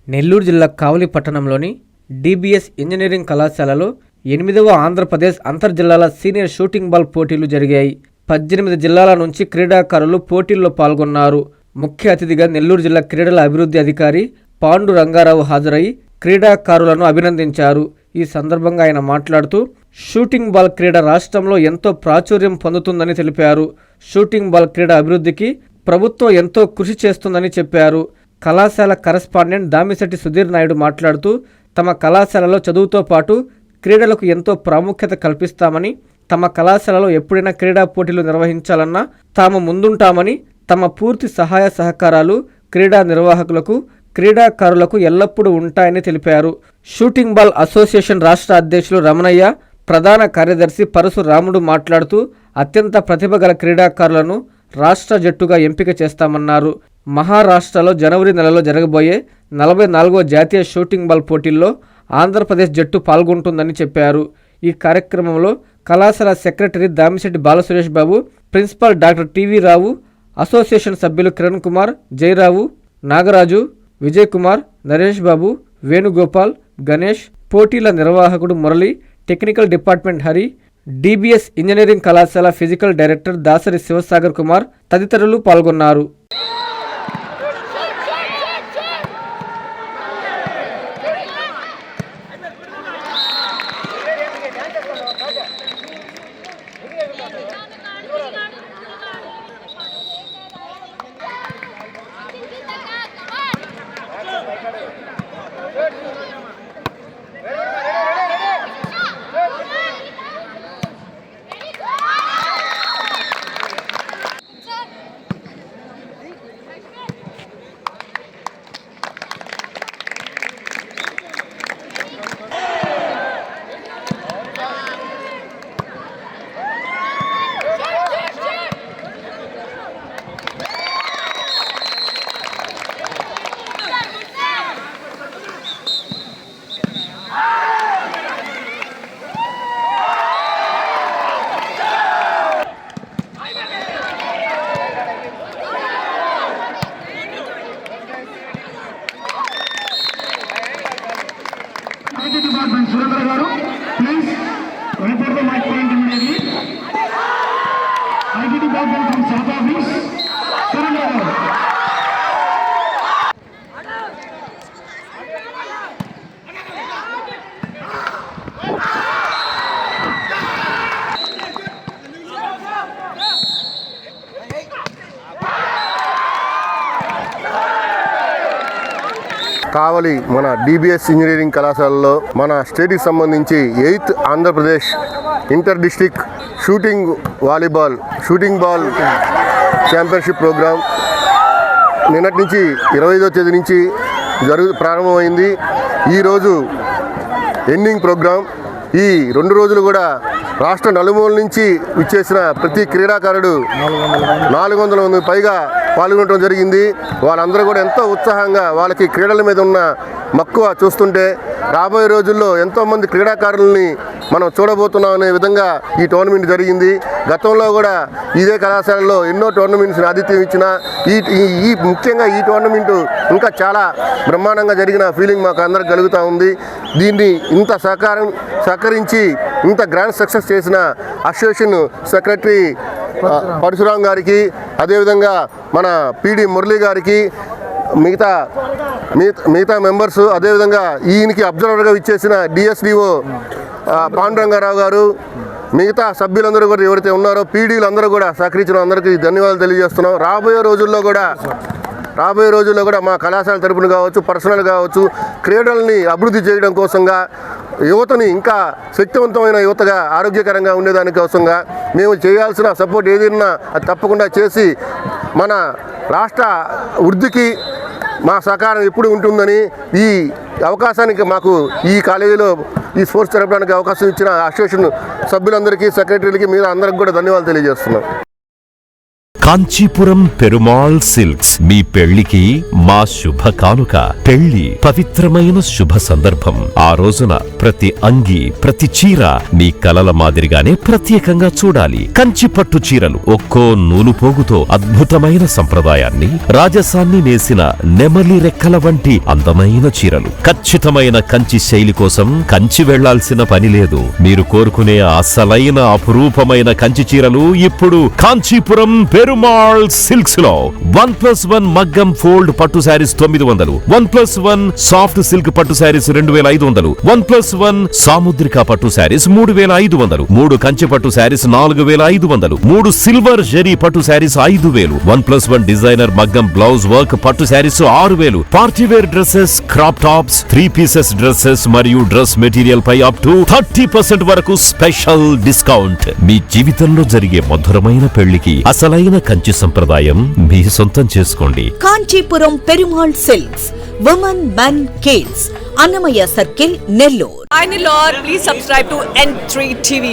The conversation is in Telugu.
నెల్లూరు జిల్లా కావలి పట్టణంలోని డిబిఎస్ ఇంజనీరింగ్ కళాశాలలో 8వ ఆంధ్రప్రదేశ్ అంతర్జిల్లాల సీనియర్ షూటింగ్ బాల్ పోటీలు జరిగాయి. 18 జిల్లాల నుంచి క్రీడాకారులు పోటీల్లో పాల్గొన్నారు. ముఖ్య అతిథిగా నెల్లూరు జిల్లా క్రీడల అభివృద్ధి అధికారి పాండు రంగారావు హాజరై క్రీడాకారులను అభినందించారు. ఈ సందర్భంగా ఆయన మాట్లాడుతూ షూటింగ్ బాల్ క్రీడ రాష్ట్రంలో ఎంతో ప్రాచుర్యం పొందుతుందని తెలిపారు. షూటింగ్ బాల్ క్రీడ అభివృద్ధికి ప్రభుత్వం ఎంతో కృషి చేస్తుందని చెప్పారు. కళాశాల కరెస్పాండెంట్ దామిశెట్టి సుధీర్ నాయుడు మాట్లాడుతూ తమ కళాశాలలో చదువుతో పాటు క్రీడలకు ఎంతో ప్రాముఖ్యత కల్పిస్తామని, తమ కళాశాలలో ఎప్పుడైనా క్రీడా పోటీలు నిర్వహించాలన్నా తాము ముందుంటామని, తమ పూర్తి సహాయ సహకారాలు క్రీడా నిర్వాహకులకు, క్రీడాకారులకు ఎల్లప్పుడూ ఉంటాయని తెలిపారు. షూటింగ్ బాల్ అసోసియేషన్ రాష్ట్ర అధ్యక్షులు రమణయ్య, ప్రధాన కార్యదర్శి పరశు రాముడు మాట్లాడుతూ అత్యంత ప్రతిభ గల క్రీడాకారులను రాష్ట్ర జట్టుగా ఎంపిక చేస్తామన్నారు. మహారాష్ట్రలో జనవరి నెలలో జరగబోయే 44వ జాతీయ షూటింగ్ బాల్ పోటీల్లో ఆంధ్రప్రదేశ్ జట్టు పాల్గొంటుందని చెప్పారు. ఈ కార్యక్రమంలో కళాశాల సెక్రటరీ దామిశెట్టి బాలసురేష్ బాబు, ప్రిన్సిపాల్ డాక్టర్ టీవీ రావు, అసోసియేషన్ సభ్యులు కిరణ్ కుమార్, జయరావు, నాగరాజు, విజయ్ కుమార్, నరేష్ బాబు, వేణుగోపాల్, గణేష్, పోటీల నిర్వాహకుడు Murali, technical department Hari, DBS engineering కళాశాల ఫిజికల్ డైరెక్టర్ దాసరి శివసాగర్ కుమార్ తదితరులు పాల్గొన్నారు. IT department Surendra garu, please report the mic point immediately. IT department from South Office, Surendra garu. కావలి మన డిబిఎస్ ఇంజనీరింగ్ కళాశాలలో మన స్టేట్కి సంబంధించి 8th Andhra Pradesh inter district shooting ball championship programme నిన్నటి నుంచి 25వ తేదీ నుంచి ప్రారంభమైంది. ఈరోజు ఎండింగ్ ప్రోగ్రాం. ఈ 2 రోజులు కూడా రాష్ట్ర నలుమూల నుంచి విచ్చేసిన ప్రతి క్రీడాకారుడు 400 మంది పైగా పాల్గొనడం జరిగింది. వాళ్ళందరూ కూడా ఎంతో ఉత్సాహంగా వాళ్ళకి క్రీడల మీద ఉన్న మక్కువ చూస్తుంటే రాబోయే రోజుల్లో ఎంతోమంది క్రీడాకారులని మనం చూడబోతున్నాం అనే విధంగా ఈ టోర్నమెంట్ జరిగింది. గతంలో కూడా ఇదే కళాశాలలో ఎన్నో టోర్నమెంట్స్ని ఆతిథ్యం ఇచ్చిన ఈ ముఖ్యంగా ఈ టోర్నమెంటు ఇంకా చాలా బ్రహ్మాండంగా జరిగిన ఫీలింగ్ మాకు అందరికి కలుగుతూ ఉంది. దీన్ని ఇంత సహకరించి ఇంత గ్రాండ్ సక్సెస్ చేసిన అసోసియేషన్ సెక్రటరీ పరశురాం గారికి, అదేవిధంగా మన పిడి మురళి గారికి, మిగతా మెంబర్స్, అదేవిధంగా ఈయనకి అబ్జర్వర్గా ఇచ్చేసిన డిఎస్డిఓ పాండురంగారావు గారు, మిగతా సభ్యులందరూ కూడా ఎవరైతే ఉన్నారో పీడీలు అందరూ కూడా సహకరించిన అందరికీ ధన్యవాదాలు తెలియజేస్తున్నాం. రాబోయే రోజుల్లో కూడా మా కళాశాల తరపున కావచ్చు, పర్సనల్ కావచ్చు, క్రీడల్ని అభివృద్ధి చేయడం కోసంగా యువతని ఇంకా శక్తివంతమైన యువతగా ఆరోగ్యకరంగా ఉండేదానికోసంగా మేము చేయాల్సిన సపోర్ట్ ఏదైనా అది తప్పకుండా చేసి మన రాష్ట్ర వృద్ధికి మా సహకారం ఎప్పుడు ఉంటుందని ఈ అవకాశానికి మాకు ఈ కాలేజీలో ఈ స్పోర్ట్స్ జరపడానికి అవకాశం ఇచ్చిన అసోసియేషన్ సభ్యులందరికీ, సెక్రటరీలకి, మీద అందరికి కూడా ధన్యవాదాలు తెలియజేస్తున్నాం. కాంచీపురం పెరుమాళ్ సిల్క్స్ మీ పెళ్లికి మా శుభ కానుక. పెళ్లి పవిత్రమైన శుభ సందర్భం. ఆ రోజున ప్రతి అంగి, ప్రతి చీర మీ కలల మాదిరిగానే ప్రత్యేకంగా చూడాలి. కంచి పట్టు చీరలు ఒక్కో నూలు పోగుతో అద్భుతమైన సంప్రదాయాన్ని, రాజసాన్ని నేసిన నెమలి రెక్కల వంటి అందమైన చీరలు. ఖచ్చితమైన కంచి శైలి కోసం కంచి వెళ్లాల్సిన పని లేదు. మీరు కోరుకునే అసలైన అపురూపమైన కంచి చీరలు ఇప్పుడు కాంచీపురం పెరుమాళ్ సిల్క్స్ లో 1+1 మగ్గం ఫోల్డ్ పట్టు శారీస్ 900, 1+1 సాఫ్ట్ సిల్క్ పట్టు శారీస్ 2500, 1+1 సాముద్రిక పట్టు శారీస్ 3500, 3 కంచి పట్టు శారీస్ 4500, 3 సిల్వర్ జెరీ పట్టు శారీస్ 5000, 1+1 డిజైనర్ మగ్గం బ్లౌజ్ వర్క్ పట్టు saris 6000, party wear dresses, crop tops, 3 pieces dresses మరియు డ్రెస్ మెటీరియల్ పై అప్ టు 30% వరకు స్పెషల్ డిస్కౌంట్. మీ జీవితంలో జరిగే మధురమైన పెళ్లికి అసలైన కంచి సంప్రదాయం మీ సొంతం చేసుకోండి. Kanchipuram Perumal silks, women, men, kids, Annamayya circle, Nellore. Finally, Lord, please subscribe to N3 TV.